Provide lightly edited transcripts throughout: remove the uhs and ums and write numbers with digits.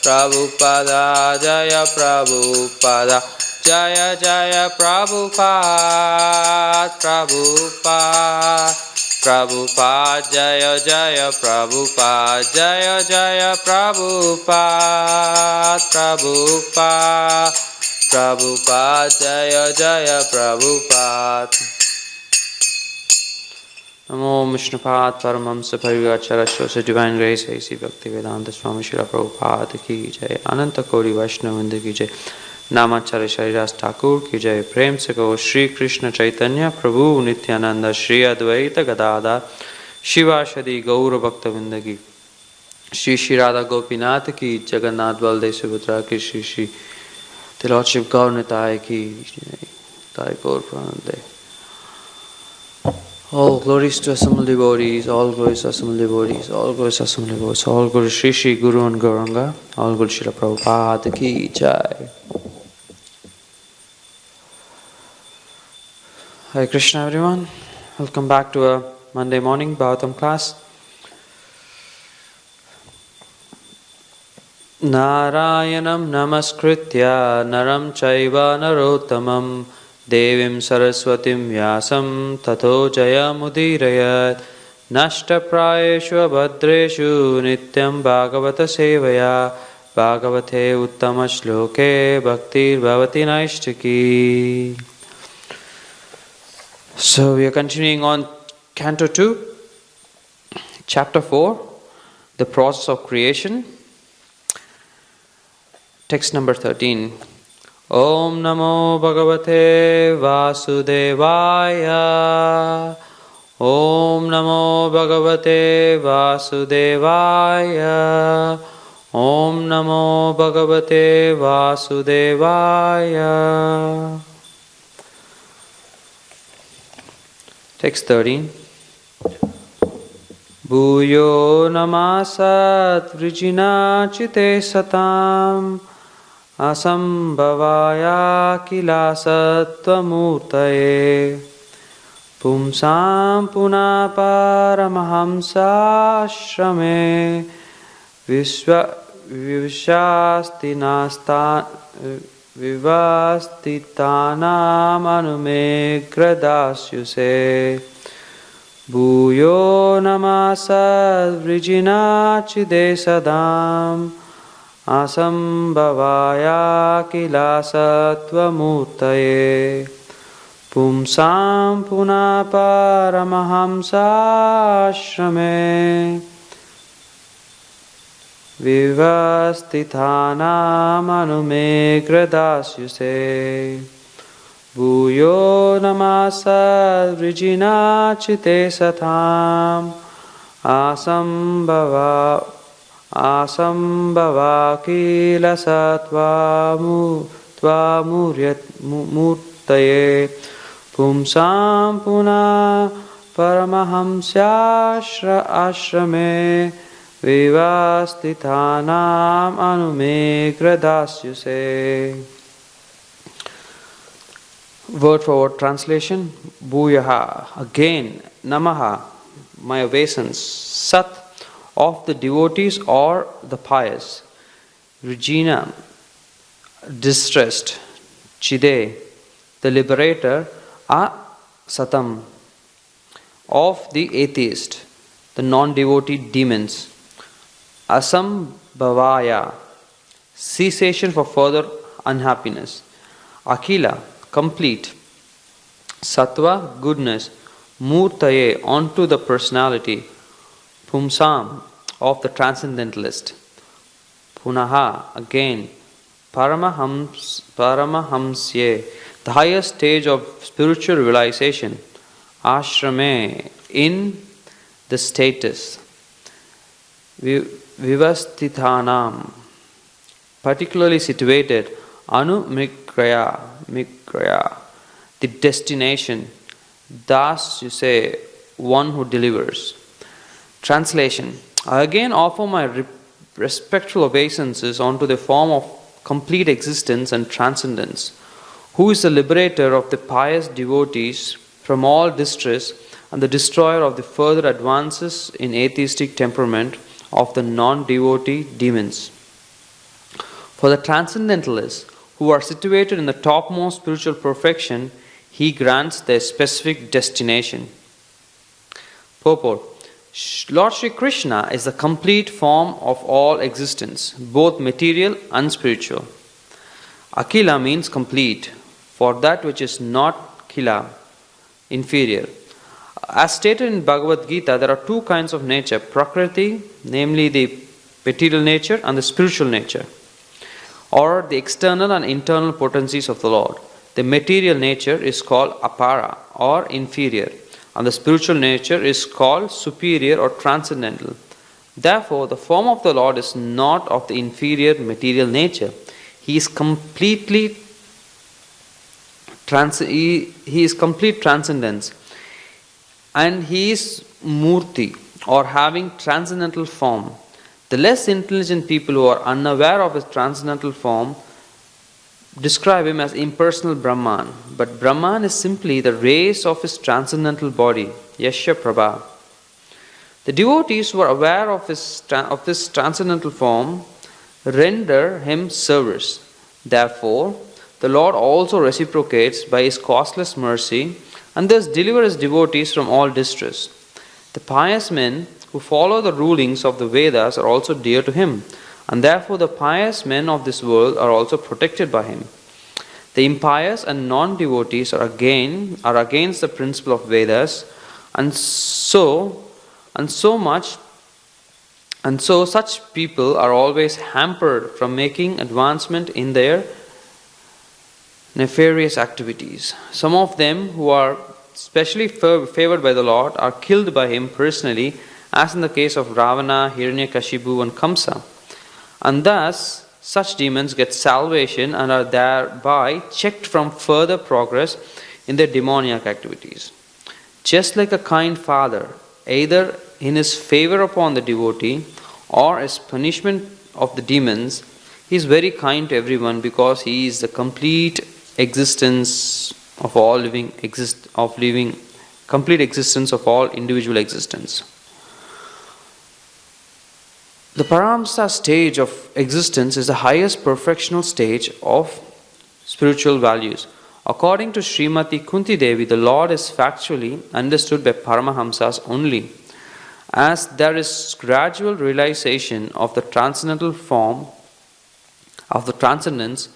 Prabhupada Jaya Prabhupada Jaya Jaya Prabhupada Prabhupada Prabhupada Jaya Jaya Prabhupada Jaya Jaya Prabhupada Prabhupada Prabhupada Jaya Jaya Prabhupada. Namo Vishnupad Paramhamsa Parivachara Shosha Divine Grace A.C. Bhaktivedanta Swami Srila Prabhupada Ki Jai Ananta Kori Vaishnavanda Ki Jai Namacharya Sharidas Thakur Ki Jai Prem Se Go Shri Krishna Chaitanya Prabhu Nityananda Shri Advaita Gadadhar Shivashadi Gaura Bhaktavinda Ki Shri Shri Radha Gopinath Ki Jagannath Baldev Subhadra Ki Shri Shri The Lordship Gaur Nitai Ki Jai Tai Gaur Pranande. All glories to assembled devotees, all glories to assembled devotees, all glories to assembled devotees, all glories Shri Shri Guru and Gauranga, all glories Srila Prabhupada Ki Jai. Hare Krishna everyone, welcome back to a Monday morning Bhagavatam class. Narayanam namaskritya naram chaiva narottamam Devim Saraswatim Vyasam Tato Jayamudirayat Nashta Prayeshu Abhadreshu Nityam Bhagavata Sevaya Bhagavate Uttama Shloke Bhaktir Bhavati Naishtaki. So we are continuing on Canto 2, Chapter 4, the process of creation. Text number 13. Om Namo Bhagavate Vasudevaya. Om Namo Bhagavate Vasudevaya. Om Namo Bhagavate Vasudevaya. Text 13. Bhuyo namasat vrijina chite satam Asambhavaya kila sattvamurtaye Pumsam puna paramahamsa ashrame Vivastitanam anumegradashyuse Bhuyo namasad vrijina chidesadam Asambhavaya kila sattvamurtaye Pumsam puna paramahamsa ashrame Vivastitanam anumegradashyuse Bhuyo namasad vrijina chite satam Asambhava kila sattvamurtaye Pumsam puna paramahamsya ashrame Vivastitanam anumegradashyuse. Word for word translation. Bhuyaha, again. Namaha, my obeisance. Sat, of the devotees or the pious. Regina, distressed. Chide, the liberator. Satam, of the atheist, the non-devotee demons. Asambhavaya, cessation for further unhappiness. Akila, complete. Sattva, goodness. Murtaye, onto the personality. Pumsam, of the transcendentalist. Punaha, again. Paramahamsye, the highest stage of spiritual realization. Ashrame, in the status. Vivastithanam, particularly situated. Anumikraya, the destination. Das, you say, one who delivers. Translation. I again offer my respectful obeisances onto the form of complete existence and transcendence, who is the liberator of the pious devotees from all distress and the destroyer of the further advances in atheistic temperament of the non-devotee demons. For the transcendentalists who are situated in the topmost spiritual perfection, he grants their specific destination. Purport. Lord Sri Krishna is the complete form of all existence, both material and spiritual. Akila means complete, for that which is not Kila, inferior. As stated in Bhagavad Gita, there are two kinds of nature, Prakriti, namely the material nature, and the spiritual nature, or the external and internal potencies of the Lord. The material nature is called Apara, or inferior, and the spiritual nature is called superior or transcendental. Therefore, the form of the Lord is not of the inferior material nature. He is complete transcendence, and he is Murti, or having transcendental form. The less intelligent people who are unaware of his transcendental form describe him as impersonal Brahman, but Brahman is simply the rays of his transcendental body, Yasha Prabha. The devotees who are aware of this transcendental form render him service. Therefore, the Lord also reciprocates by his causeless mercy and thus delivers his devotees from all distress. The pious men who follow the rulings of the Vedas are also dear to him, and therefore the pious men of this world are also protected by him. The impious and non-devotees are against the principle of Vedas, and so such people are always hampered from making advancement in their nefarious activities. Some of them who are specially favored by the Lord are killed by him personally, as in the case of Ravana, Hiranyakashipu and Kamsa. And thus, such demons get salvation and are thereby checked from further progress in their demoniac activities. Just like a kind father, either in his favor upon the devotee or as punishment of the demons, he is very kind to everyone because he is the complete existence of all complete existence of all individual existence. The Paramsa stage of existence is the highest perfectional stage of spiritual values. According to Srimati Kunti Devi, the Lord is factually understood by Paramahamsas only, as there is gradual realization of the transcendental form of the transcendence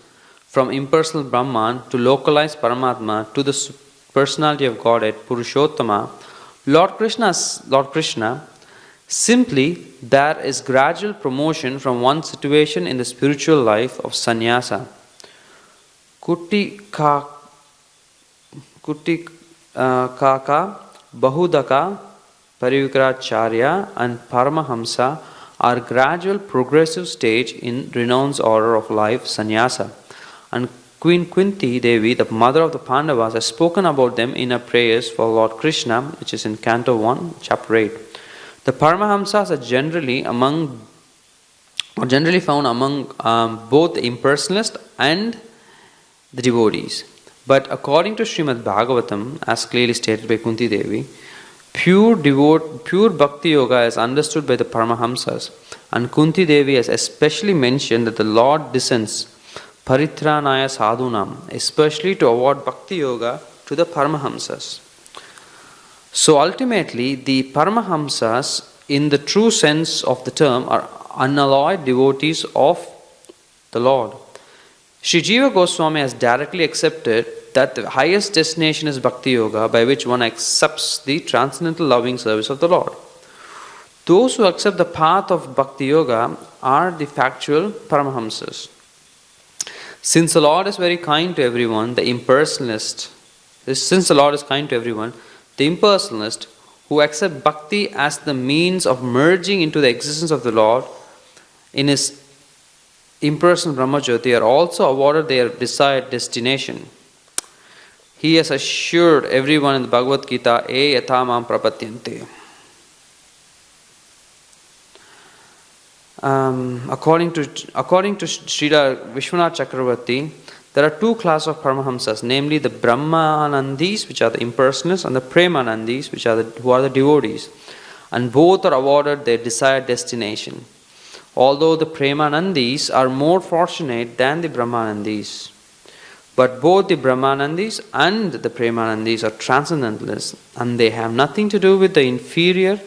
from impersonal Brahman to localized Paramatma to the personality of Godhead, Purushottama. Lord Krishna, simply there is gradual promotion from one situation in the spiritual life of sannyasa. Kaka, Bahudaka, Parivikracharya and Paramahamsa are gradual progressive stage in renounced order of life, sannyasa. And Queen Kunti Devi, the mother of the Pandavas, has spoken about them in her prayers for Lord Krishna, which is in Canto 1, Chapter 8. The Paramahamsas are generally found among both the impersonalists and the devotees. But according to Srimad Bhagavatam, as clearly stated by Kunti Devi, pure bhakti yoga is understood by the Paramahamsas, and Kunti Devi has especially mentioned that the Lord descends Paritranaya Sadhunam, especially to award bhakti yoga to the Paramahamsas. So ultimately, the Paramahamsas, in the true sense of the term, are unalloyed devotees of the Lord. Sri Jiva Goswami has directly accepted that the highest destination is Bhakti Yoga, by which one accepts the transcendental loving service of the Lord. Those who accept the path of Bhakti Yoga are the factual Paramahamsas. Since the Lord is very kind to everyone, the impersonalist who accept Bhakti as the means of merging into the existence of the Lord in his impersonal Brahmajyoti are also awarded their desired destination. He has assured everyone in the Bhagavad Gita, E yatha mam prapatyante. According to Srila Vishwanath Chakravarti, there are two classes of Paramahamsas, namely the Brahmanandis, which are the impersonalists, and the Premanandis, who are the devotees. And both are awarded their desired destination. although the Premanandis are more fortunate than the Brahmanandis. But both the Brahmanandis and the Premanandis are transcendentalists, and they have nothing to do with the inferior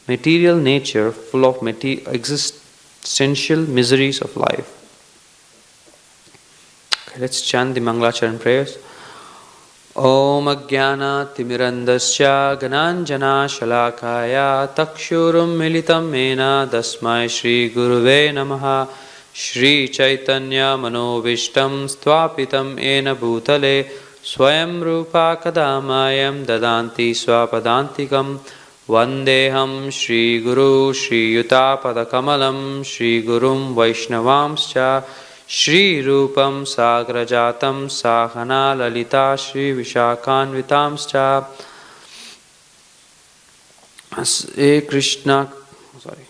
material nature full of existential miseries of life. Okay, let's chant the Mangalacharan prayers. Om Ajnana Timirandasya Gananjana Shalakaya Takshurum Militam Mena Dasmai Shri Guruve Namaha. Shri Chaitanya Manovishtam Stvapitam Ena Bhutale Swayam Rupa Kadamayam Dadanti Swapadantikam Vandeham Shri Guru Shri Yuta Padakamalam Shri Gurum Vaishnavamscha Shri Rupam Sagrajatam Sahana Lalita Shri Vishakanvitamscha. Hey Krishna, sorry.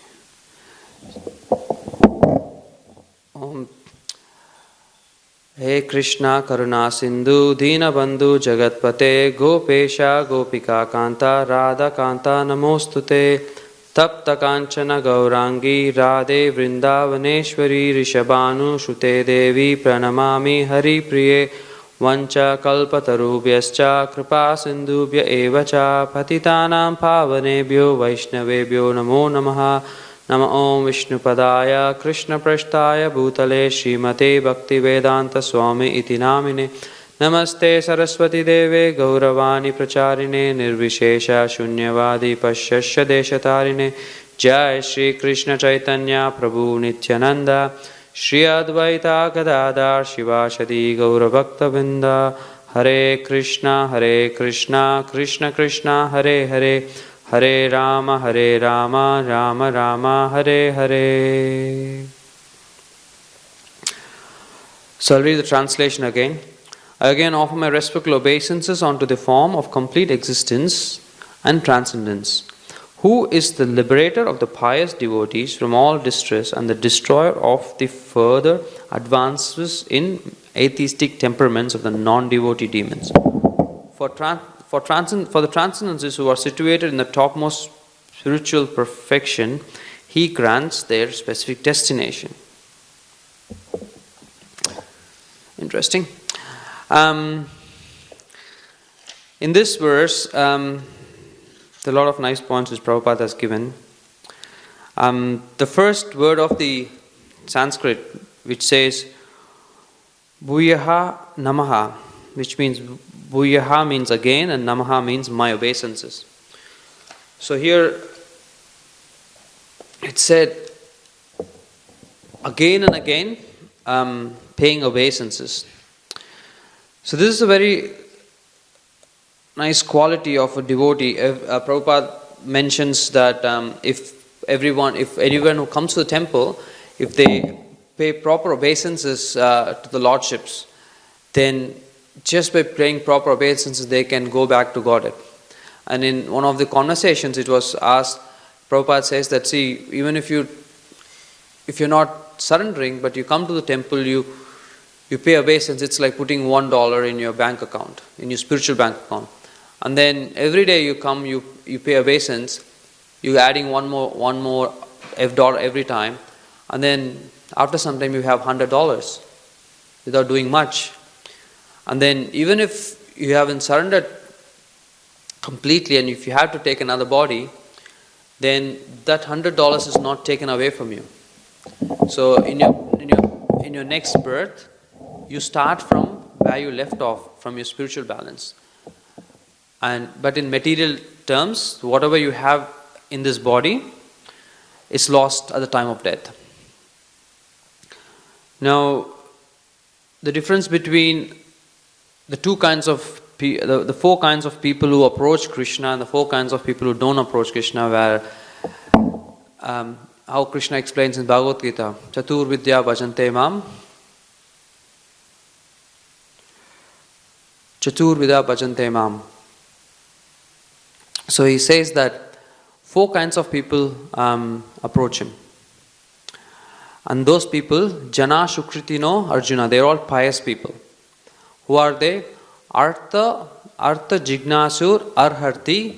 He Krishna Karuna Sindhu Dina Bandhu Jagatpate Gopesha Gopika Kanta Radha Kanta Namostute Tapta Kanchana Gaurangi Radhe Vrindavaneshwari Rishabhanu Shute Devi Pranamami Hari Priye Vancha Kalpatarubhyascha Kripa Sindhubhya Evacha Patitanam Pavanebhyo Vaishnavebhyo Namo Namaha. Nama Om Vishnupadaya Krishna Prashtaya Bhutale Srimate Bhaktivedanta Swami Iti Namine. Namaste Saraswati Deve Gauravani Pracharine Nirvishesha Shunyavadi Pashyasya Deshatarine. Jai Shri Krishna Chaitanya Prabhu Nityananda Shri Advaita Gadadhar Shivashadi Gauravakta Vinda. Hare Krishna Krishna Krishna Hare Hare Hare Rama Rama Rama Hare Hare. So I'll read the translation again. I again offer my respectful obeisances unto the form of complete existence and transcendence, who is the liberator of the pious devotees from all distress and the destroyer of the further advances in atheistic temperaments of the non-devotee demons. For the transcendents who are situated in the topmost spiritual perfection, he grants their specific destination. Interesting. In this verse, there are a lot of nice points which Prabhupada has given. The first word of the Sanskrit, which says Bhuyaha Namaha, which means Bhuyaha means again and Namaha means my obeisances. So here it said again and again paying obeisances. So this is a very nice quality of a devotee. Prabhupada mentions that if anyone who comes to the temple, if they pay proper obeisances to the lordships, then just by paying proper obeisances, they can go back to Godhead. And in one of the conversations, it was asked, Prabhupada says that, see, even if you're not surrendering, but you come to the temple, you pay obeisance, it's like putting $1 in your bank account, in your spiritual bank account. And then every day you come, you pay obeisance, you're adding one more $1 every time, and then after some time you have $100 without doing much. And then even if you haven't surrendered completely and if you have to take another body, then that $100 is not taken away from you. So in your next birth, you start from where you left off, from your spiritual balance. But in material terms, whatever you have in this body is lost at the time of death. Now, the difference between the four kinds of people who approach Krishna and the four kinds of people who don't approach Krishna, where how Krishna explains in Bhagavad Gita, Chatur Vidya Bhajante Mam, Chatur Vidya Bhajante Mam. So he says that four kinds of people approach him. And those people, Jana Shukritino Arjuna, they are all pious people. Who are they? Artha Jignasur Arharti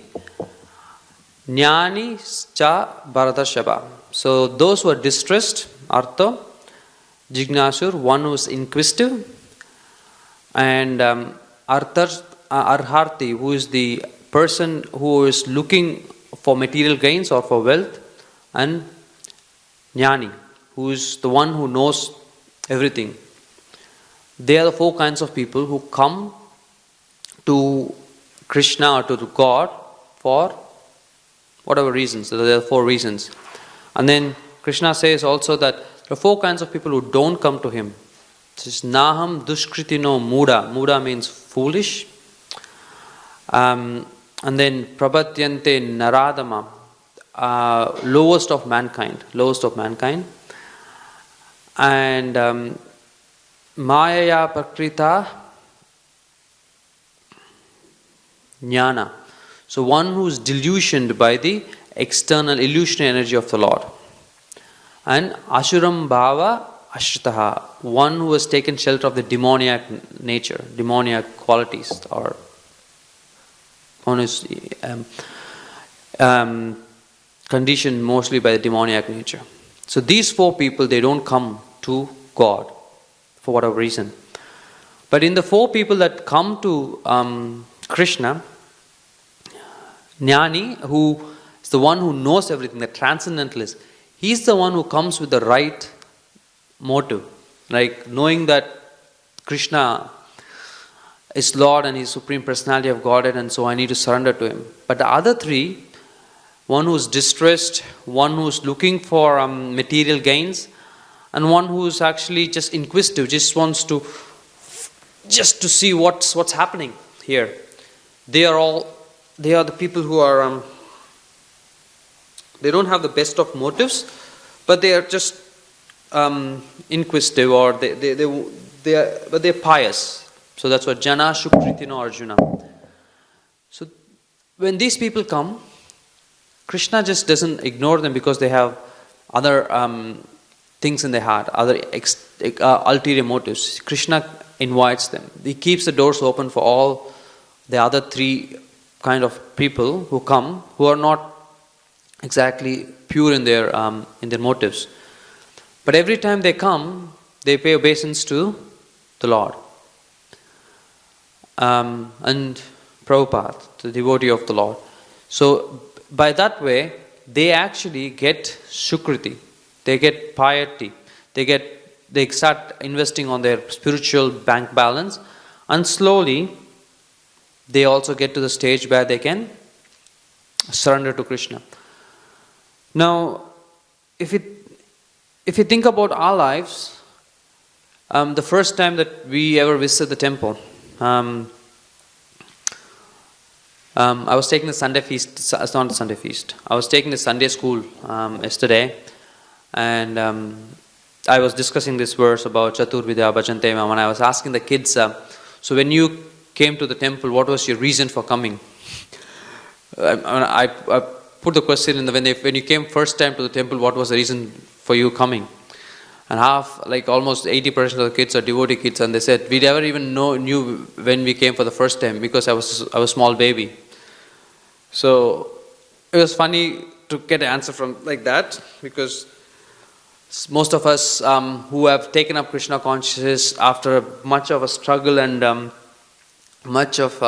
Jnani Cha Bharatashaba. So those who are distressed Artha, Jignasur, one who is inquisitive, and Arharti, who is the person who is looking for material gains or for wealth, and Jnani, who is the one who knows everything. They are the four kinds of people who come to Krishna or to the God for whatever reasons. So there are four reasons. And then Krishna says also that there are four kinds of people who don't come to him. This is Naham Dushkritino Muda. Muda means foolish. And then Prabhatyante Naradama, lowest of mankind. And Mayaya Prakrita Jnana. So one who is delusioned by the external illusionary energy of the Lord. And Ashuram Bhava Ashritaha, one who has taken shelter of the demoniac nature, demoniac qualities, or one is conditioned mostly by the demoniac nature. So these four people, they don't come to God for whatever reason. But in the four people that come to Krishna, Jnani, who is the one who knows everything, the transcendentalist, he's the one who comes with the right motive, like knowing that Krishna is Lord and He is Supreme Personality of Godhead, and so I need to surrender to Him. But the other three, one who is distressed, one who is looking for material gains, and one who is actually just inquisitive, just wants to see what's happening here. They are the people who are they don't have the best of motives, but they are just inquisitive, or they're pious. So that's what Jana Shukritino Arjuna. So when these people come, Krishna just doesn't ignore them because they have other things in their heart, other ulterior motives. Krishna invites them. He keeps the doors open for all the other three kind of people who come, who are not exactly pure in their motives. But every time they come, they pay obeisance to the Lord. And Prabhupada, the devotee of the Lord. So by that way, they actually get Sukriti, they get piety, they start investing on their spiritual bank balance, and slowly they also get to the stage where they can surrender to Krishna. Now, if you think about our lives, the first time that we ever visited the temple, I was taking the Sunday feast. It's not a Sunday feast. I was taking the Sunday school yesterday, and I was discussing this verse about Chaturvidya Bhajante Mam, and I was asking the kids, so when you came to the temple, what was your reason for coming? I put the question in when you came first time to the temple, what was the reason for you coming? And almost 80% of the kids are devotee kids, and they said, we never even knew when we came for the first time because I was a small baby. So it was funny to get an answer from like that, because most of us who have taken up Krishna consciousness after much of a struggle and much of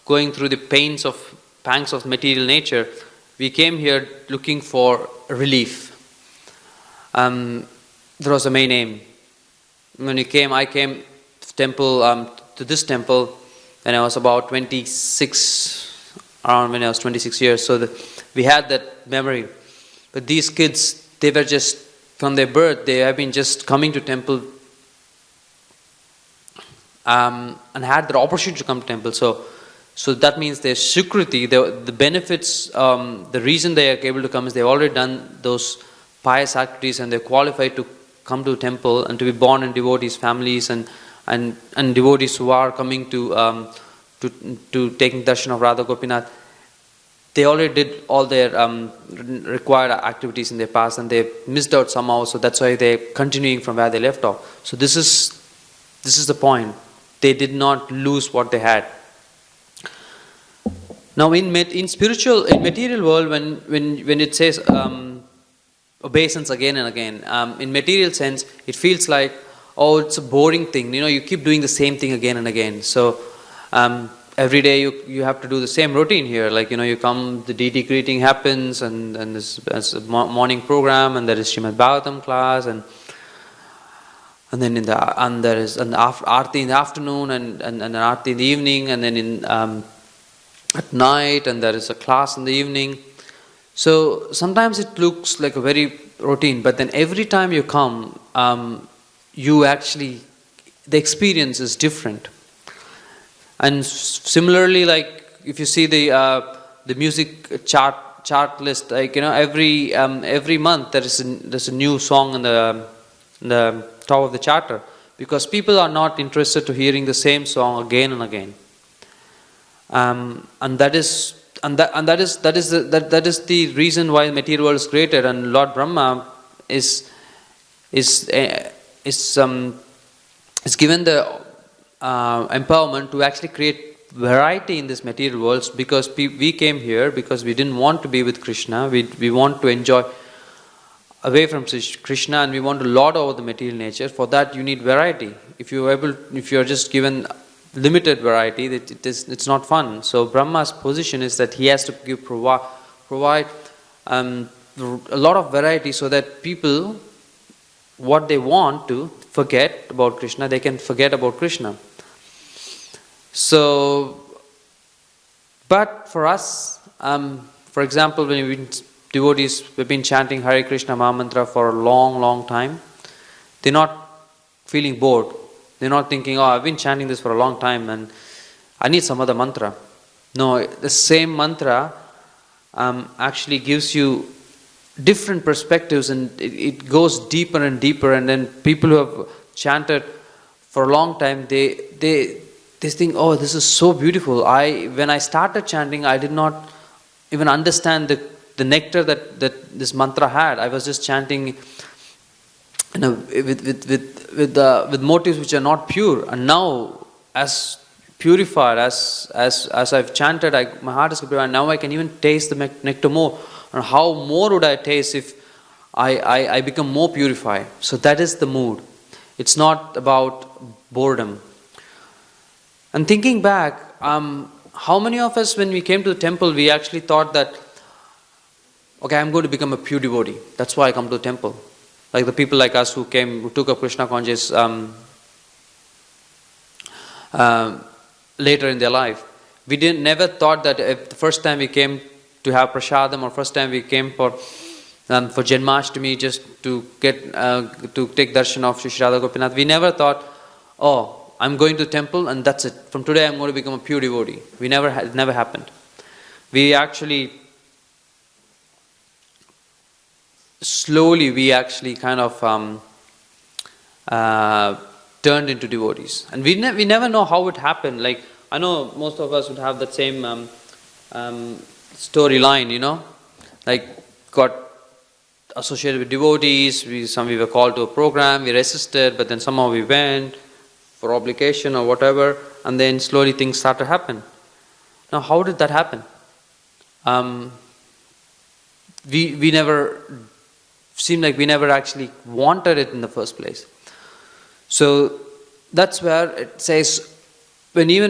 going through the pangs of material nature, we came here looking for relief. There was a main aim. When I came to this temple when I was about 26, around when I was 26 years. So we had that memory. But these kids, they were just, from their birth, they have been just coming to temple and had the opportunity to come to temple. So that means their Sukriti, the benefits, the reason they are able to come is they've already done those pious activities and they're qualified to come to temple and to be born in devotees' families and devotees who are coming to taking darshan of Radha Gopinath. They already did all their required activities in their past and they missed out somehow, so that's why they're continuing from where they left off. So this is the point. They did not lose what they had. Now in material world, when it says obeisance again and again. In material sense, it feels like, oh, it's a boring thing. You keep doing the same thing again and again. So every day you have to do the same routine here. Like, you come, the deity greeting happens, and there's a morning program, and there is Srimad Bhagavatam class, and then there is an Aarti in the afternoon, and an Aarti in the evening, and then at night, and there is a class in the evening. So sometimes it looks like a very routine, but then every time you come, you actually, the experience is different. And similarly, like if you see the music chart list, like every month there's a new song in the top of the charter, because people are not interested to hearing the same song again and again. And that is the reason why the material world is created, and Lord Brahma is given the empowerment to actually create variety in this material world, because we came here because we didn't want to be with Krishna. We want to enjoy away from Krishna, and we want to lord over the material nature. For that you need variety. If you are just given limited variety, it's not fun. So Brahma's position is that he has to provide a lot of variety, so that people, what they want to forget about Krishna, they can forget about Krishna. So, but for us, for example, when devotees, we've been chanting Hare Krishna Mahamantra for a long time, they're not feeling bored. They're not thinking, oh, I've been chanting this for a long time and I need some other mantra. No, the same mantra actually gives you different perspectives, and it goes deeper and deeper. And then people who have chanted for a long time, they think, oh, this is so beautiful. When I started chanting, I did not even understand the nectar that this mantra had. I was just chanting with motives which are not pure. And now, as purified as I've chanted, my heart is purified. Now I can even taste the nectar more. And how more would I taste if I become more purified? So that is the mood. It's not about boredom. And thinking back, how many of us, when we came to the temple, we actually thought that, okay, I'm going to become a pure devotee. That's why I come to the temple. Like the people like us who took up Krishna consciousness later in their life. We never thought that if the first time we came to have prasadam, or first time we came for Janmashtami just to take darshan of Shri Radha Gopinath, we never thought, oh, I'm going to the temple and that's it. From today I'm going to become a pure devotee. It never happened. We actually slowly kind of turned into devotees, and we never know how it happened. Like, I know most of us would have that same storyline, like got associated with devotees. We were called to a program, we resisted, but then somehow we went for obligation or whatever, and then slowly things start to happen. Now, how did that happen? We never seemed like we never actually wanted it in the first place. So that's where it says, when you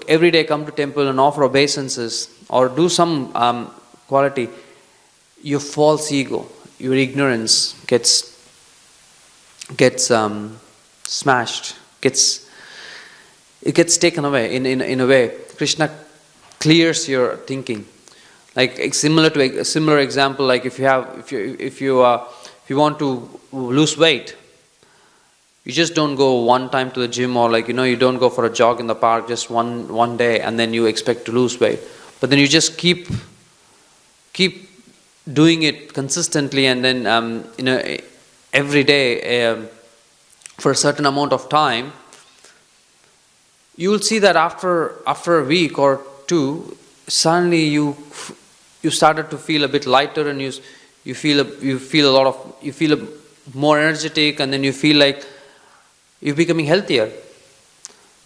every day come to temple and offer obeisances or do some quality, your false ego, your ignorance gets smashed, it gets taken away in a way. Krishna clears your thinking. Like a similar example, like if you want to lose weight, you just don't go one time to the gym, or you don't go for a jog in the park just one day and then you expect to lose weight. But then you just keep doing it consistently, and then every day for a certain amount of time, you will see that after a week or two, suddenly you started to feel a bit lighter, and you feel more energetic, and then you feel like you're becoming healthier.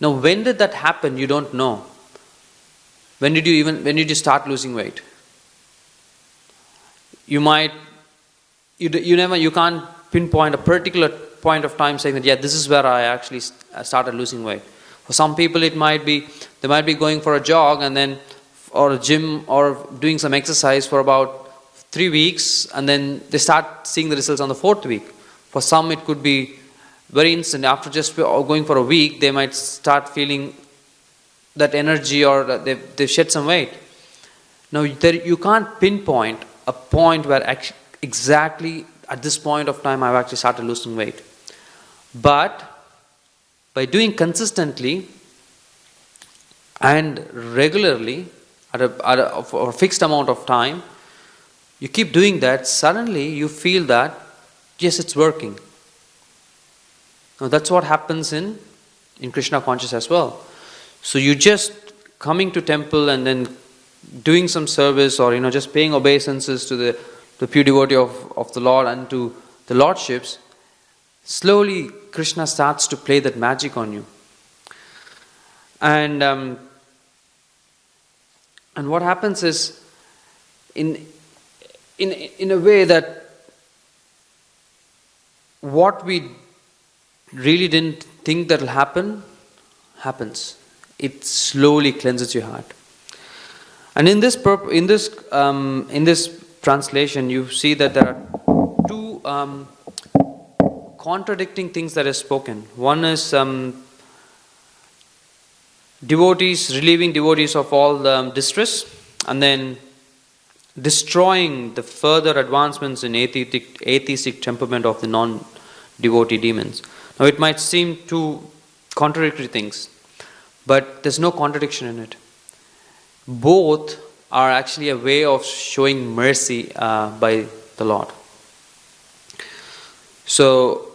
Now, when did that happen? You don't know. When did you start losing weight? You might you can't pinpoint a particular point of time saying that, yeah, this is where I actually started losing weight. For some people, they might be going for a jog and then, or a gym, or doing some exercise for about 3 weeks, and then they start seeing the results on the 4th week. For some, it could be very instant. After just going for a week, they might start feeling that energy, or that they've shed some weight. Now, you can't pinpoint a point where exactly at this point of time I've actually started losing weight. But by doing consistently and regularly for a fixed amount of time, you keep doing that, suddenly you feel that, yes, it's working. Now that's what happens in Krishna conscious as well. So you just coming to temple and then doing some service, or just paying obeisances to the pure devotee of the Lord and to the lordships, slowly Krishna starts to play that magic on you. And what happens is, in a way, that what we really didn't think that will happen, happens. It slowly cleanses your heart. And in this translation, you see that there are two contradicting things that are spoken. One is relieving devotees of all the distress, and then destroying the further advancements in atheistic temperament of the non-devotee demons. Now it might seem two contradictory things, but there's no contradiction in it. Both are actually a way of showing mercy by the Lord. So,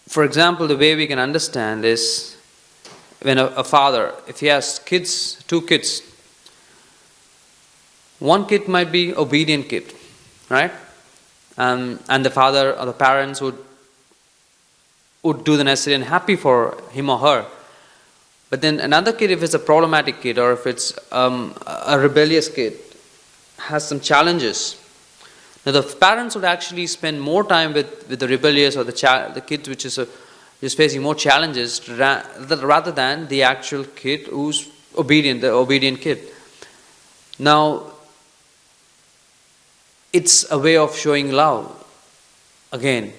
for example, the way we can understand is, when a father, if he has two kids, one kid might be obedient kid, right? And the father or the parents would do the necessary and happy for him or her. But then another kid, if it's a problematic kid, or if it's a rebellious kid, has some challenges. Now the parents would actually spend more time with the rebellious or the kid which is facing more challenges, rather than the actual kid who's obedient, the obedient kid. Now, it's a way of showing love again.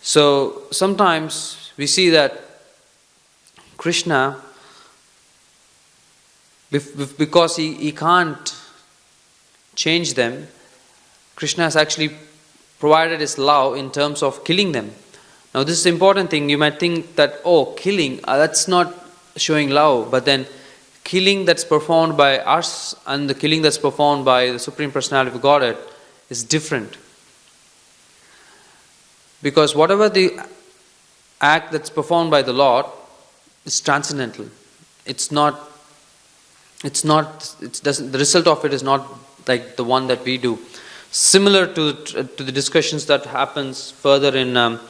So sometimes we see that Krishna, because he can't change them, Krishna has actually provided his love in terms of killing them. Now this is an important thing. You might think that, killing, that's not showing love. But then killing that's performed by us and the killing that's performed by the Supreme Personality of Godhead is different. Because whatever the act that's performed by the Lord is transcendental. The result of it is not like the one that we do. Similar to the discussions that happens further in the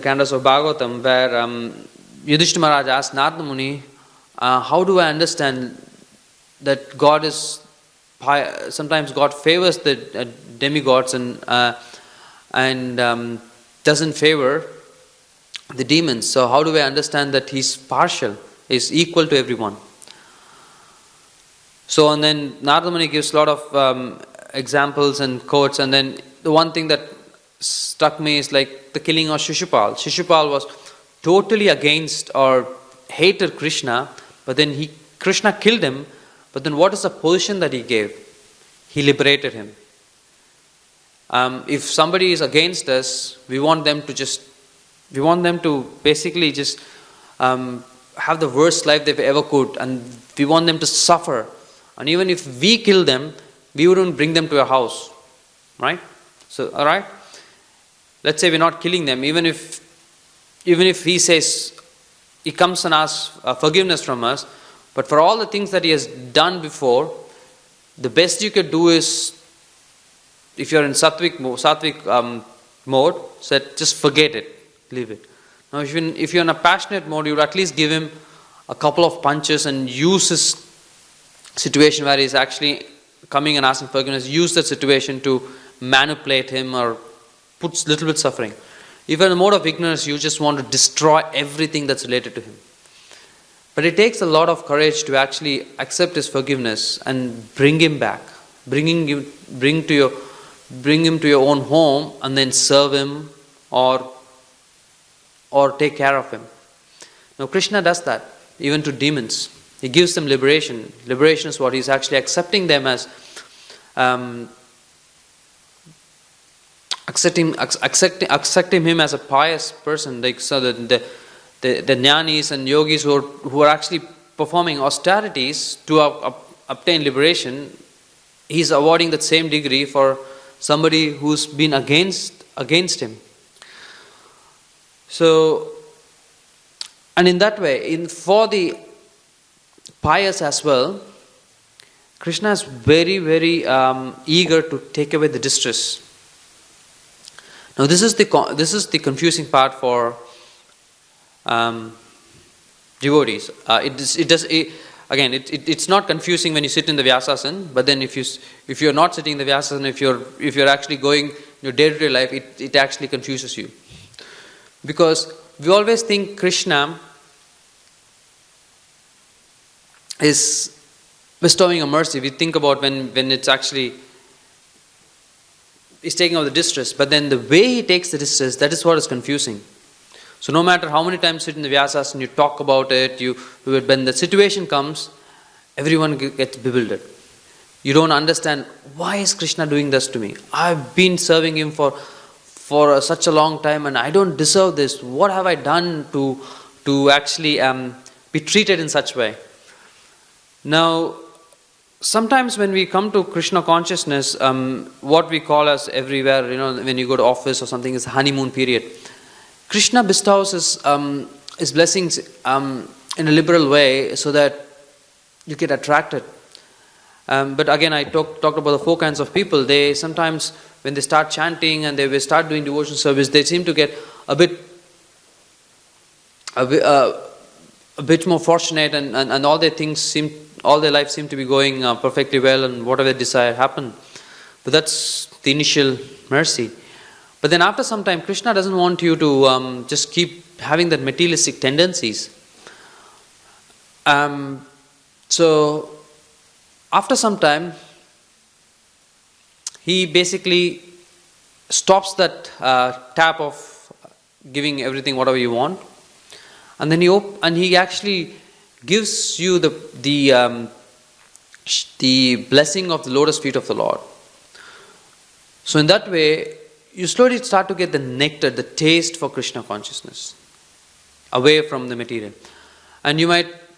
cantos of Bhagavatam, where Yudhishthira Maharaj asked Narada Muni, how do I understand that God is sometimes God favors the demigods and doesn't favor the demons. So how do I understand that he's partial, is equal to everyone? So, and then Narada Muni gives a lot of examples and quotes, and then the one thing that struck me is like the killing of Shishupal. Shishupal was totally against or hated Krishna, but then Krishna killed him. But then what is the position that he gave? He liberated him. If somebody is against us, we want them to basically just have the worst life they've ever could, and we want them to suffer. And even if we kill them, we wouldn't bring them to a house, right? So, all right. Let's say we're not killing them, even if he says he comes and asks forgiveness from us, but for all the things that he has done before, the best you could do is, if you're in sattvic mode, just forget it, leave it. Now, if you're in a passionate mode, you would at least give him a couple of punches and use his situation where he's actually coming and asking forgiveness, use that situation to manipulate him or put little bit suffering. If in a mode of ignorance, you just want to destroy everything that's related to him. But it takes a lot of courage to actually accept his forgiveness and bring him back, bring him to your own home, and then serve him or take care of him. Now Krishna does that even to demons. He gives them liberation. Liberation is what he's actually accepting them as, accepting him as a pious person. Like, so the jnanis and yogis who are actually performing austerities to obtain liberation, he's awarding that same degree for somebody who's been against him. So, and in that way, for the pious as well, Krishna is very, very eager to take away the distress. Now, this is the confusing part for devotees. It's not confusing when you sit in the Vyasasana, but then if you're not sitting in the Vyasasana, if you're actually going your day-to-day life, it actually confuses you. Because we always think Krishna is bestowing a mercy. We think about when it's actually he's taking out the distress, but then the way he takes the distress, that is what is confusing. So no matter how many times you sit in the Vyasasana and you talk about it, when the situation comes, everyone gets bewildered. You don't understand, why is Krishna doing this to me? I've been serving him for such a long time and I don't deserve this. What have I done to actually be treated in such way? Now, sometimes when we come to Krishna consciousness, what we call as everywhere, when you go to office or something, is honeymoon period. Krishna bestows his blessings in a liberal way so that you get attracted. But again, I talked about the four kinds of people. They sometimes, when they start chanting and they start doing devotional service, they seem to get a bit more fortunate, and all their life seem to be going perfectly well, and whatever they desire happen. But that's the initial mercy. But then after some time, Krishna doesn't want you to just keep having that materialistic tendencies. So after some time, he basically stops that tap of giving everything whatever you want, and then he actually gives you the blessing of the lotus feet of the Lord. So in that way, you slowly start to get the nectar, the taste for Krishna consciousness, away from the material. And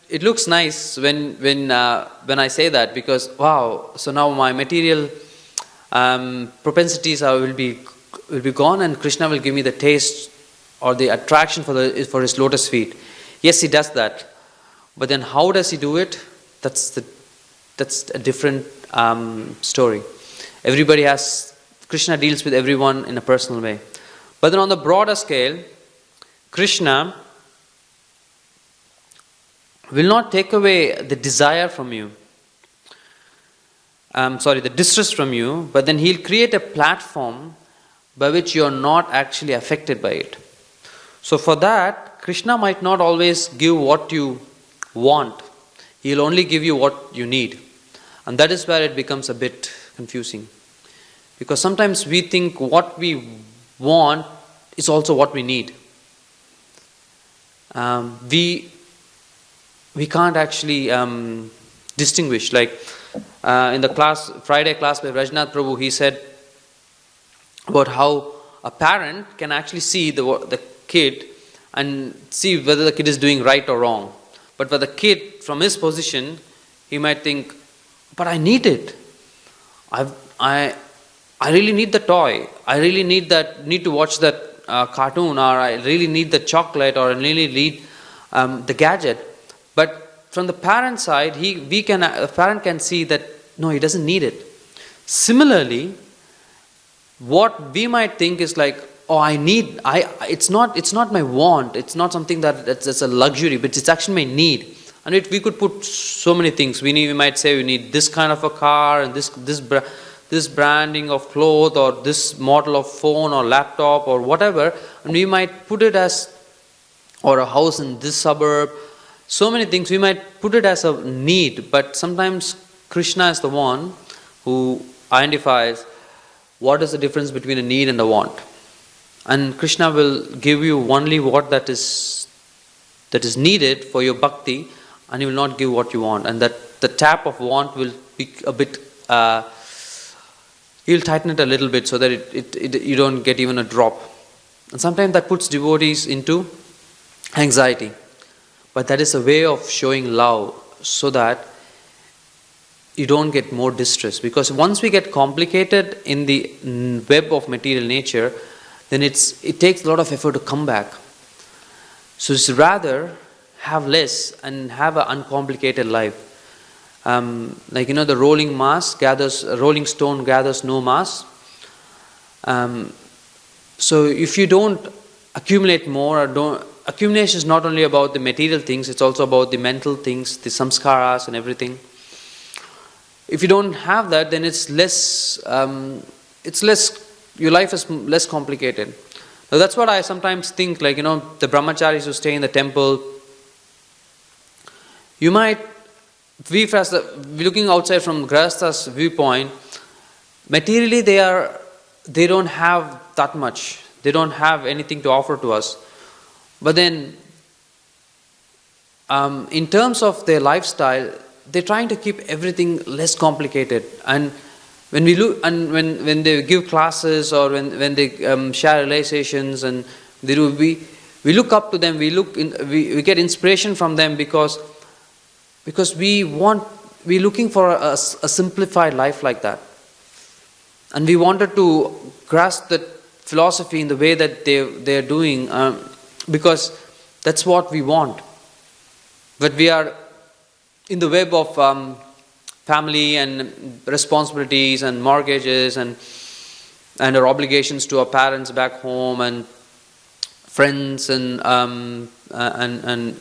it looks nice when I say that, because wow, so now my material propensities will be gone, and Krishna will give me the taste or the attraction for his lotus feet. Yes, he does that. But then how does he do it? That's a different story. Krishna deals with everyone in a personal way. But then on the broader scale, Krishna will not take away the desire from you. The distress from you, but then he'll create a platform by which you're not actually affected by it. So for that, Krishna might not always give what you want. He'll only give you what you need. And that is where it becomes a bit confusing. Because sometimes we think what we want is also what we need. We can't actually distinguish. Like in the Friday class by Rajnath Prabhu, he said about how a parent can actually see the kid and see whether the kid is doing right or wrong. But for the kid, from his position, he might think, but I need it. I really need the toy. I really need to watch that cartoon, or I really need the chocolate, or I really need the gadget. But from the parent side, the parent can see that no, he doesn't need it. Similarly, what we might think is like, oh, it's not my want. It's not something that's a luxury, but it's actually my need. And we could put so many things. We might say we need this kind of a car, and this branding of cloth, or this model of phone or laptop or whatever, and we might put it as, or a house in this suburb. So many things we might put it as a need, but sometimes Krishna is the one who identifies what is the difference between a need and a want. And Krishna will give you only what that is needed for your bhakti, and he will not give what you want. And that the tap of want will be a bit, he'll tighten it a little bit so that you don't get even a drop. And sometimes that puts devotees into anxiety. But that is a way of showing love, so that you don't get more distress. Because once we get complicated in the web of material nature, then it takes a lot of effort to come back. So it's rather have less and have an uncomplicated life. Like the rolling stone gathers no mass. So if you don't accumulate more, accumulation is not only about the material things, it's also about the mental things, the samskaras and everything. If you don't have that, then it's less, your life is less complicated. Now that's what I sometimes think, the brahmacharis who stay in the temple, you might, looking outside from Grahastha's viewpoint, materially they don't have that much. They don't have anything to offer to us. But then, in terms of their lifestyle, they're trying to keep everything less complicated. And when we look, and when they give classes, or when they share realizations, and we look up to them. We get inspiration from them because we're looking for a simplified life like that, and we wanted to grasp that philosophy in the way that they're doing, because that's what we want. But we are in the web of family and responsibilities and mortgages and our obligations to our parents back home, and friends and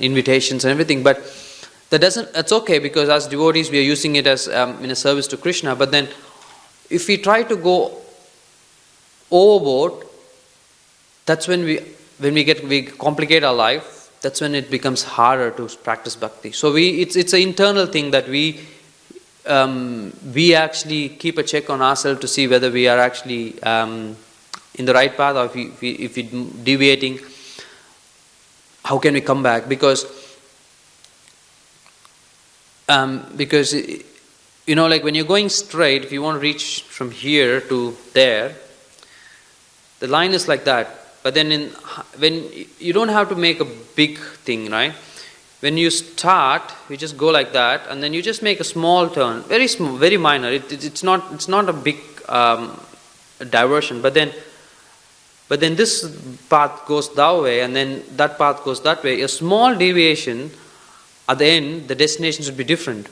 invitations and everything. But that's okay, because as devotees we are using it as in a service to Krishna. But then if we try to go overboard, that's when we complicate our life. That's when it becomes harder to practice bhakti. So it's an internal thing that we actually keep a check on ourselves to see whether we are actually in the right path, or if we deviating, how can we come back? Because when you're going straight, if you want to reach from here to there, the line is like that. But then when you don't have to make a big thing, right? When you start, you just go like that, and then you just make a small turn, very small, very minor. It's not a big diversion. But then this path goes that way, and then that path goes that way. A small deviation, at the end, the destination should be different.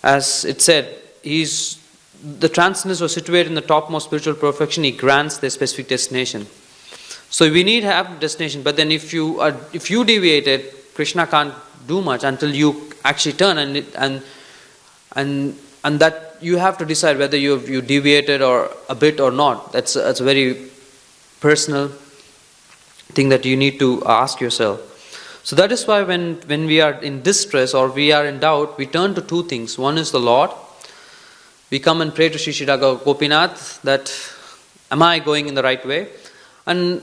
As it said, the transcendents were situated in the topmost spiritual perfection. He grants their specific destination. So we need to have destination. But then if you deviated, Krishna can't do much until you actually turn, and that you have to decide whether you deviated or a bit or not. That's a very personal thing that you need to ask yourself. So that is why when we are in distress or we are in doubt, we turn to two things. One is the Lord. We come and pray to Sri Shiraga Gopinath that, am I going in the right way? And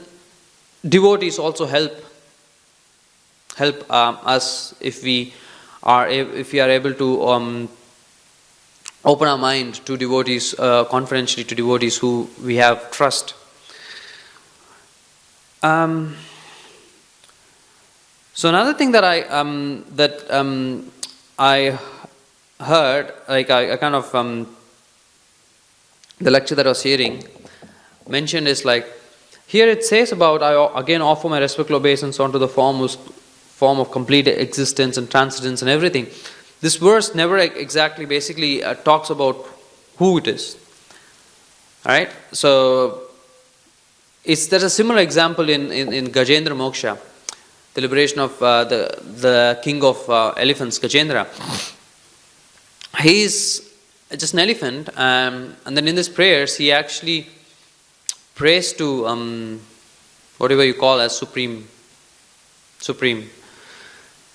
devotees also help us if we are able to open our mind to devotees, confidentially to devotees who we have trust. So another thing that I heard, like I kind of the lecture that I was hearing mentioned is like, here it says about, I again offer my respectful obeisance unto the form of complete existence and transcendence and everything. This verse never exactly basically talks about who it is. Alright? So there's a similar example in Gajendra Moksha. the liberation of the king of elephants, Gajendra. He is just an elephant, and then in his prayers he actually prays to whatever you call as supreme.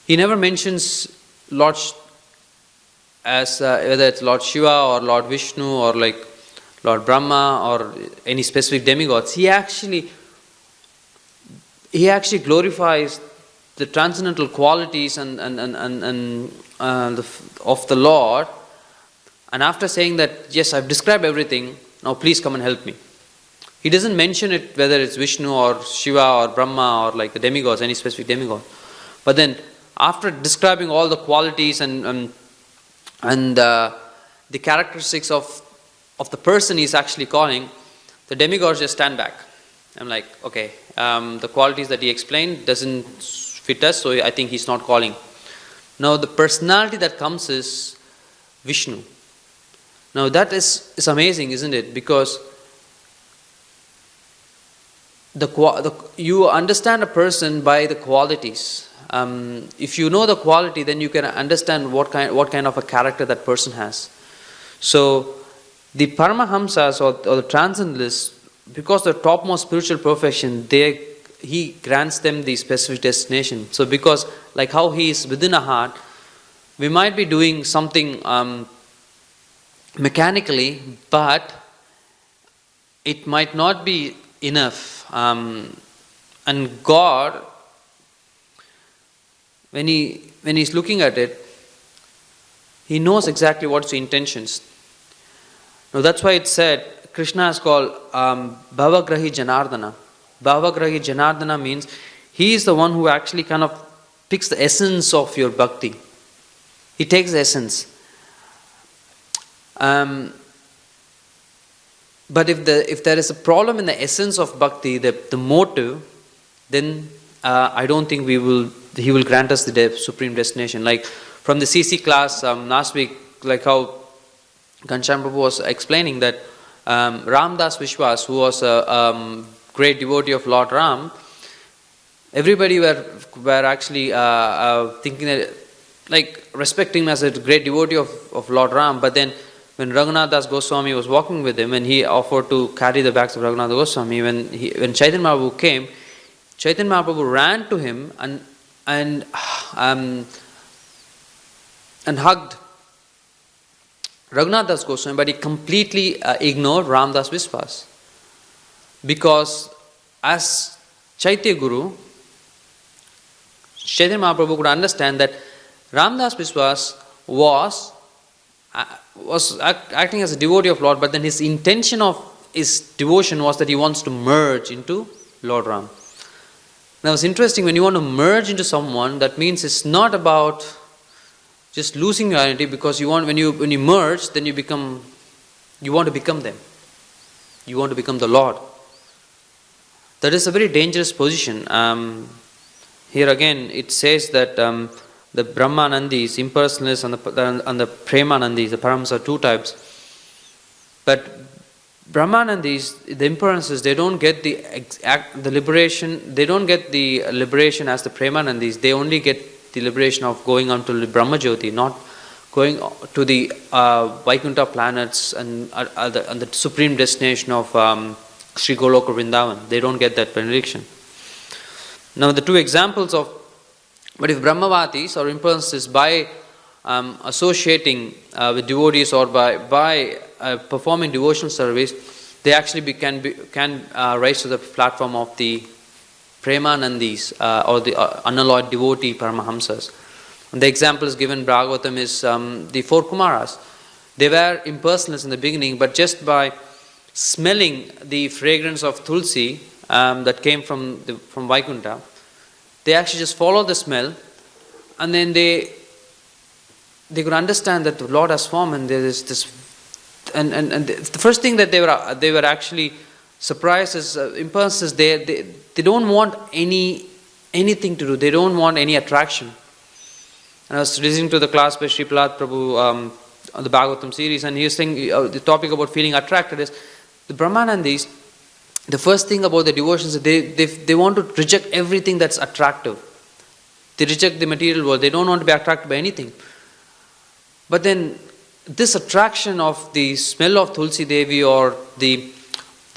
He never mentions Lord as whether it's Lord Shiva or Lord Vishnu or like Lord Brahma or any specific demigods. He actually glorifies the transcendental qualities and of the Lord. And after saying that, yes, I've described everything, now please come and help me. He doesn't mention it whether it's Vishnu or Shiva or Brahma or like the demigods, any specific demigod. But then after describing all the qualities and the characteristics of the person he's actually calling, the demigods just stand back. I'm like, okay, the qualities that he explained doesn't fit us, so I think he's not calling. Now the personality that comes is Vishnu. Now that is amazing, isn't it? Because you understand a person by the qualities. If you know the quality, then you can understand what kind of a character that person has. So the Paramahamsas or the Transcendentalists, because the topmost spiritual perfection, he grants them the specific destination. So because like how he is within a heart, we might be doing something mechanically, but it might not be enough. And God, when he's looking at it, he knows exactly what's the intentions. Now that's why it said Krishna is called Bhavagrahi Janardana. Bhavagrahi Janardana means he is the one who actually kind of picks the essence of your bhakti. He takes the essence. But if there is a problem in the essence of bhakti, the motive, then I don't think he will grant us the supreme destination. Like from the CC class last week, like how Ghanshyam Prabhu was explaining that Ramdas Vishwas, who was a great devotee of Lord Ram, everybody were actually thinking that, like, respecting him as a great devotee of Lord Ram. But then when Raghunath Das Goswami was walking with him and he offered to carry the bags of Raghunath Goswami, when Chaitanya Mahaprabhu came, Chaitanya Mahaprabhu ran to him and hugged Raghunath Das Goswami, but he completely ignored Ramdas Vishwas. Because as Chaitya Guru, Chaitanya Mahaprabhu could understand that Ramdas Vishwas was acting as a devotee of Lord, but then his intention of his devotion was that he wants to merge into Lord Ram. Now it's interesting, when you want to merge into someone, that means it's not about just losing your identity, because when you merge, then you want to become them. You want to become the Lord. That is a very dangerous position. Here again, it says that the Brahmanandis, impersonalists, and the Premanandis, the Params are two types. But Brahmanandis, the impersonalists, they don't get the liberation. They don't get the liberation as the Premanandis. They only get the liberation of going on to the Brahmajyoti, not going to the Vaikuntha planets and the supreme destination of Sri Goloka Vrindavan. They don't get that benediction. Now the two examples of, but if Brahmavatis or impersonalists, by associating with devotees or by performing devotional service, they actually can rise to the platform of the Premanandis or the unalloyed devotee Paramahamsas. And the example is given in Bhagavatam is the four Kumaras. They were impersonalists in the beginning, but just by smelling the fragrance of Tulsi that came from Vaikuntha, they actually just followed the smell, and then they could understand that the Lord has formed, and there is this, and the first thing that they were actually surprised is impersonalists. They don't want anything to do. They don't want any attraction. And I was listening to the class by Sri Prahlad Prabhu on the Bhagavatam series, and he was saying the topic about feeling attracted is the Brahmanandis. The first thing about the devotions is they want to reject everything that's attractive. They reject the material world. They don't want to be attracted by anything. But then this attraction of the smell of Tulsi Devi, or the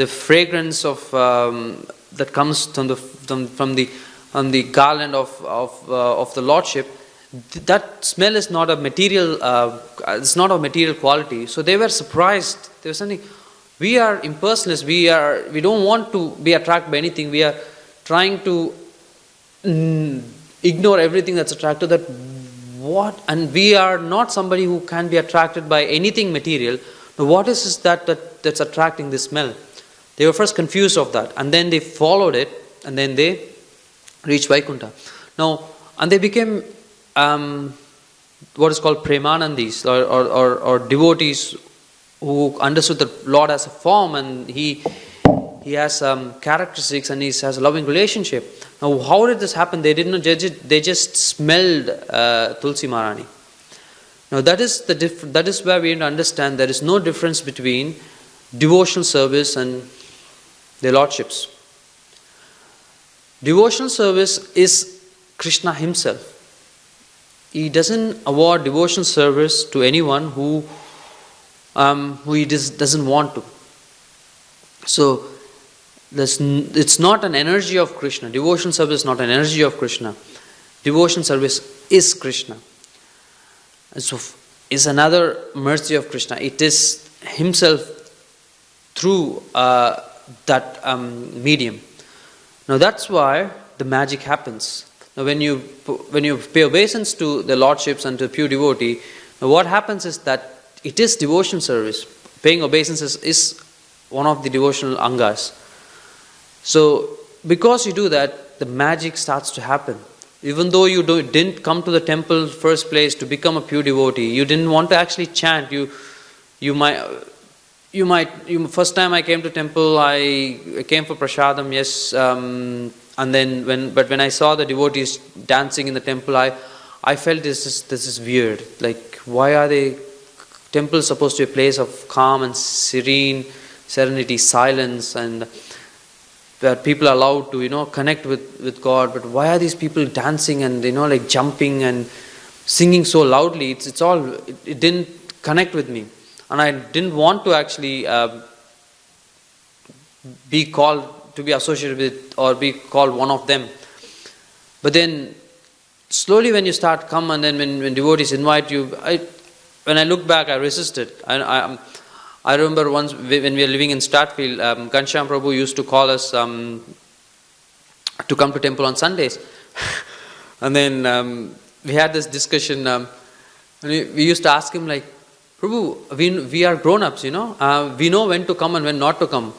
fragrance of that comes from the garland of the Lordship, that smell is not a material. It's not of material quality. So they were surprised. They were saying, "We are impersonalists. We don't want to be attracted by anything. We are trying to ignore everything that's attractive. That what? And we are not somebody who can be attracted by anything material. Now, what is that's attracting this smell?" They were first confused of that, and then they followed it, and then they reached Vaikuntha. Now, and they became what is called Premanandis, or devotees who understood the Lord as a form, and He has characteristics, and He has a loving relationship. Now, how did this happen? They didn't judge it. They just smelled Tulsi Maharani. Now, that is where we need to understand there is no difference between devotional service and their lordships. Devotional service is Krishna Himself. He doesn't award devotional service to anyone who He doesn't want to. So, it's not an energy of Krishna. Devotional service is not an energy of Krishna. Devotional service is Krishna. And so, is another mercy of Krishna. It is Himself through that medium. Now that's why the magic happens. Now when you pay obeisance to the lordships and to pure devotee, now what happens is that it is devotion service. Paying obeisance is one of the devotional angas. So because you do that, the magic starts to happen. Even though you didn't come to the temple first place to become a pure devotee, you didn't want to actually chant. First time I came to temple, I came for prasadam, yes, and then when I saw the devotees dancing in the temple, I felt this is weird. Like, why are they? Temple is supposed to be a place of calm and serenity, silence, and where people are allowed to connect with God. But why are these people dancing and like jumping and singing so loudly? It didn't connect with me. And I didn't want to actually be called to be associated with or be called one of them. But then slowly when you start come, and then when devotees invite you, when I look back, I resisted. I remember once when we were living in Stratfield, Ghanshyam Prabhu used to call us to come to temple on Sundays. And then we had this discussion. We used to ask him like, Prabhu, we are grown-ups, we know when to come and when not to come.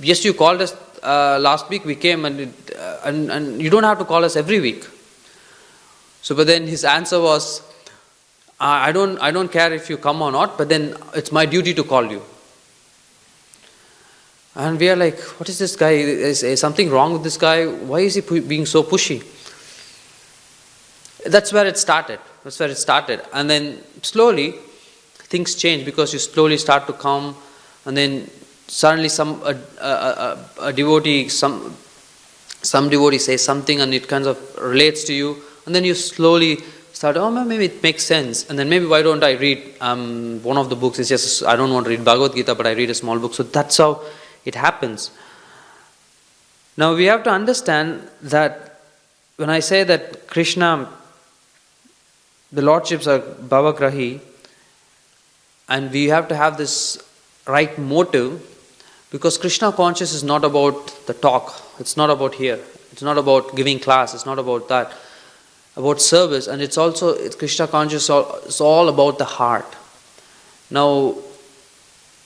Yes, you called us last week, we came, and you don't have to call us every week. So, but then his answer was, I don't care if you come or not, but then it's my duty to call you. And we are like, what is this guy? Is something wrong with this guy? Why is he being so pushy? That's where it started. And then slowly, things change because you slowly start to come, and then suddenly a devotee, some devotee says something and it kind of relates to you, and then you slowly start, maybe it makes sense, and then maybe why don't I read one of the books? It's just, I don't want to read Bhagavad Gita, but I read a small book. So that's how it happens. Now we have to understand that when I say that Krishna, the lordships are Bhavagrahi, and we have to have this right motive, because Krishna conscious is not about the talk. It's not about here. It's not about giving class. It's not about that. About service. And it's Krishna conscious is all about the heart. Now,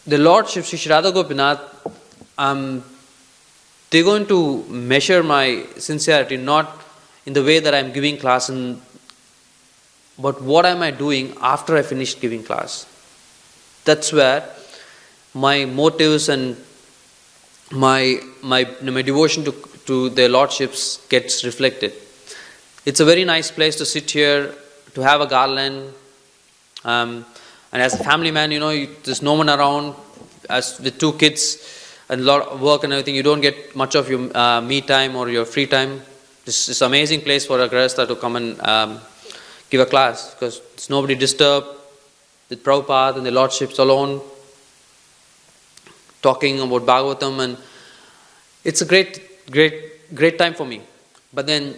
the lordship, Sri Radha Gopinath, they're going to measure my sincerity not in the way that I'm giving class, but what am I doing after I finished giving class. That's where my motives and my devotion to their lordships gets reflected. It's a very nice place to sit here, to have a garland, and as a family man, there's no one around. As with 2 kids and a lot of work and everything, you don't get much of your me time or your free time. This is an amazing place for a Grahastha to come and give a class, because it's nobody disturbed, with Prabhupada and the Lordships alone, talking about Bhagavatam, and it's a great time for me. But then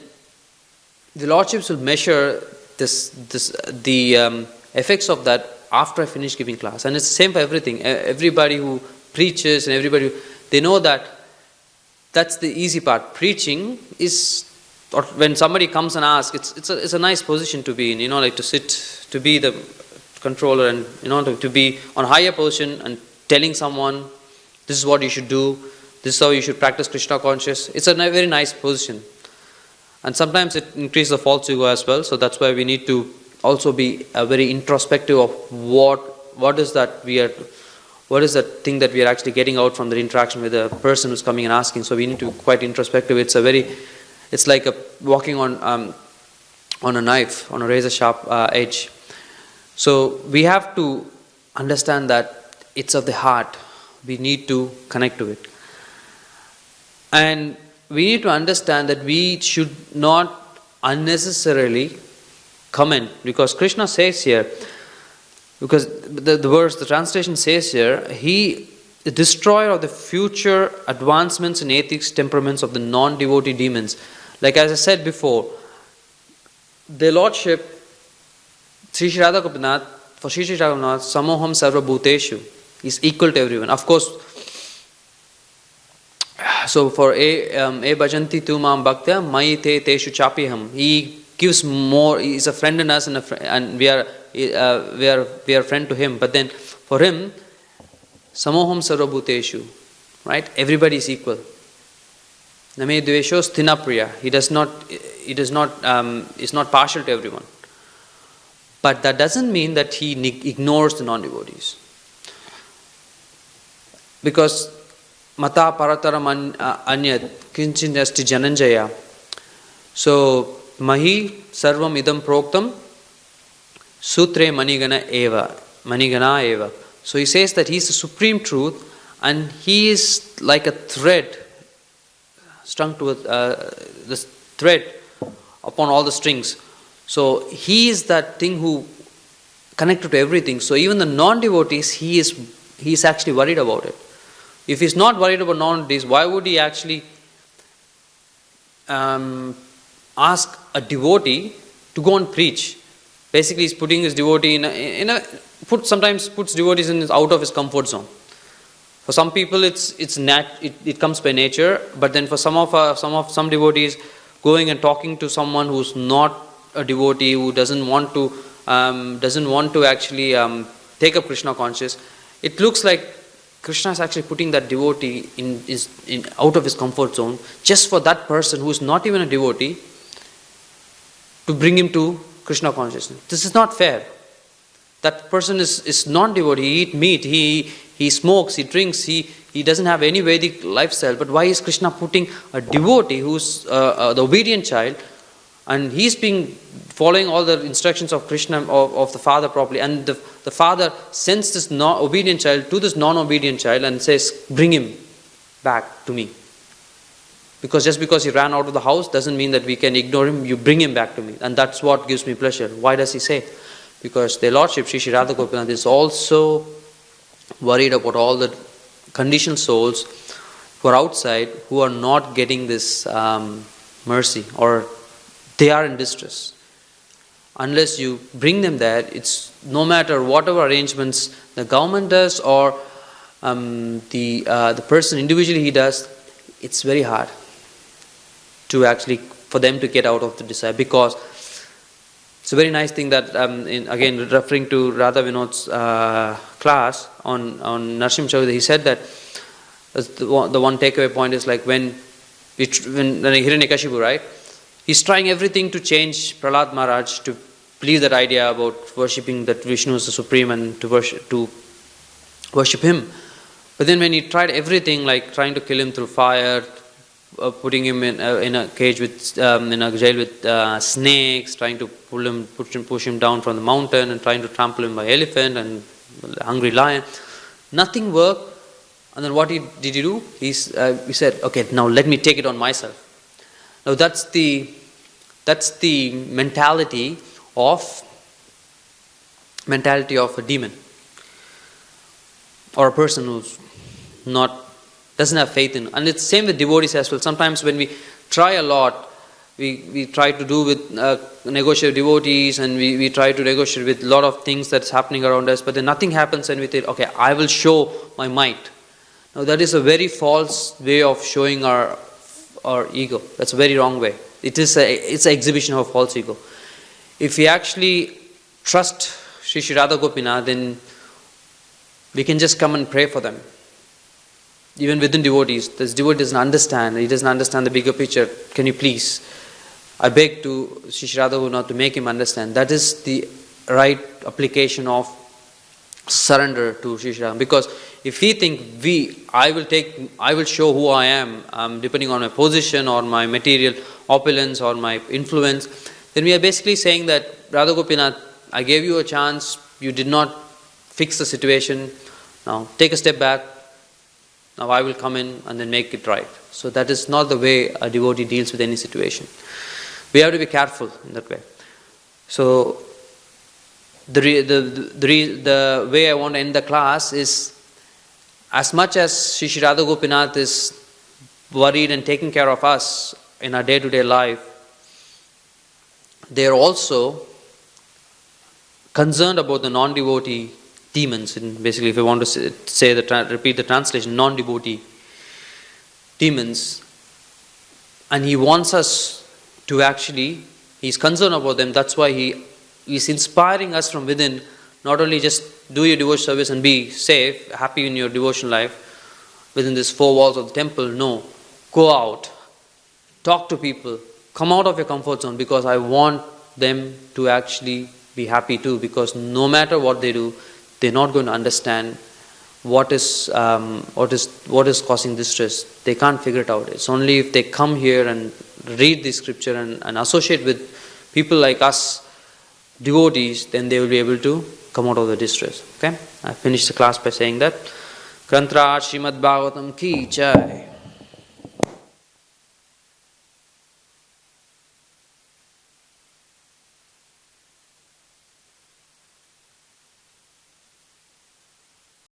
the Lordships will measure the effects of that after I finish giving class. And it's the same for everything. Everybody who preaches and everybody, they know that that's the easy part. Preaching is, or when somebody comes and asks, it's a nice position to be in, like to sit, to be the controller, and to be on a higher position and telling someone, this is what you should do, this is how you should practice Krishna conscious. It's a very nice position. And sometimes it increases the false ego as well. So that's why we need to also be very introspective of what is that thing that we are actually getting out from the interaction with the person who's coming and asking. So we need to be quite introspective. It's like walking on a knife, on a razor sharp edge. So we have to understand that it's of the heart. We need to connect to it. And we need to understand that we should not unnecessarily comment, because Krishna says here, because the verse, the translation says here, He, the destroyer of the future advancements in ethics, temperaments of the non-devotee demons. Like as I said before, the Lordship, Sri Sri Radha Gopinath, for Sri Sri Radha Gopinath, Samoham Sarva Bhuteshu, is equal to everyone. Of course, so for E Bhajanti Tu Mam Bhaktya, Mai Te Teshu Chapiham, He gives more, He is a friend in us, and we are a friend to Him. But then for Him, Samoham Sarva Bhuteshu, right? Everybody is equal. Name Dvesho Sthina Priya. He is not partial to everyone. But that doesn't mean that He ignores the non-devotees. Because Mata Parataram Anyat Kinchin Asti Jananjaya. So Mahi Sarvam Idam Proktam Sutre Manigana Eva. So he says that he is the supreme truth, and he is like a thread strung to this thread upon all the strings. So he is that thing who connected to everything. So even the non-devotees, he is actually worried about it. If he's not worried about non-devotees, why would he actually ask a devotee to go and preach? Basically, he's putting his devotee sometimes puts devotees out of his comfort zone. For some people, it comes by nature. But then for some devotees, going and talking to someone who's not a devotee, who doesn't want to actually take up Krishna conscious, it looks like Krishna is actually putting that devotee out of his comfort zone, just for that person who is not even a devotee, to bring him to Krishna consciousness. This is not fair. That person is non-devotee. He eats meat, he smokes, he drinks, he doesn't have any Vedic lifestyle. But why is Krishna putting a devotee who's the obedient child, and he's following all the instructions of Krishna, of the father properly, and the father sends this obedient child to this non-obedient child and says, bring him back to me. Just because he ran out of the house doesn't mean that we can ignore him. You bring him back to me, and that's what gives me pleasure. Why does he say? Because their Lordship, Sri Sri Radha Gopinath, is also worried about all the conditioned souls who are outside, who are not getting this mercy, or they are in distress. Unless you bring them there, it's no matter whatever arrangements the government does, or the person individually he does, it's very hard for them to get out of the desire. Because it's a very nice thing that, again referring to Radha Vinod's class on Narsim Chaudhary, he said that the one takeaway point is like when Hiranyakashipu, right? He's trying everything to change Prahlad Maharaj to believe that idea about worshipping that Vishnu is the supreme and to worship him. But then when he tried everything, like trying to kill him through fire, putting him in a cage with in a jail with snakes, trying to push him down from the mountain, and trying to trample him by elephant and hungry lion, nothing worked. And then what did he do? He said, okay, now let me take it on myself. Now that's the mentality of a demon, or a person who's doesn't have faith in. And it's same with devotees as well. Sometimes when we try a lot, we try to do with negotiate with devotees, and we try to negotiate with a lot of things that's happening around us, but then nothing happens, and we think, okay, I will show my might. Now that is a very false way of showing our ego. That's a very wrong way. It's an exhibition of a false ego. If we actually trust Sri Sri Radha Gopinath, then we can just come and pray for them. Even within devotees, this devotee doesn't understand. He doesn't understand the bigger picture. Can you please? I beg to Sri Sri Radha Gopinath to make him understand. That is the right application of surrender to Sri Sri Radha. Because if we think I will show who I am, depending on my position or my material opulence or my influence, then we are basically saying that, Radha Gopinath, I gave you a chance, you did not fix the situation, now take a step back, now I will come in and then make it right. So that is not the way a devotee deals with any situation. We have to be careful in that way. So the way I want to end the class is, as much as Sri Sri Radha Gopinath is worried and taking care of us in our day-to-day life, they are also concerned about the non-devotee demons. And basically, if I want to repeat the translation, non-devotee demons. And he wants us to he's concerned about them. That's why he is inspiring us from within. Not only just do your devotional service and be safe, happy in your devotional life within these four walls of the temple. No, go out, talk to people, come out of your comfort zone, because I want them to actually be happy too. Because no matter what they do, they're not going to understand what is causing distress. They can't figure it out. It's only if they come here and read the scripture and associate with people like us, devotees, then they will be able to come out of the distress. Okay? I finished the class by saying that. Granthra Srimad Bhagavatam ki jai.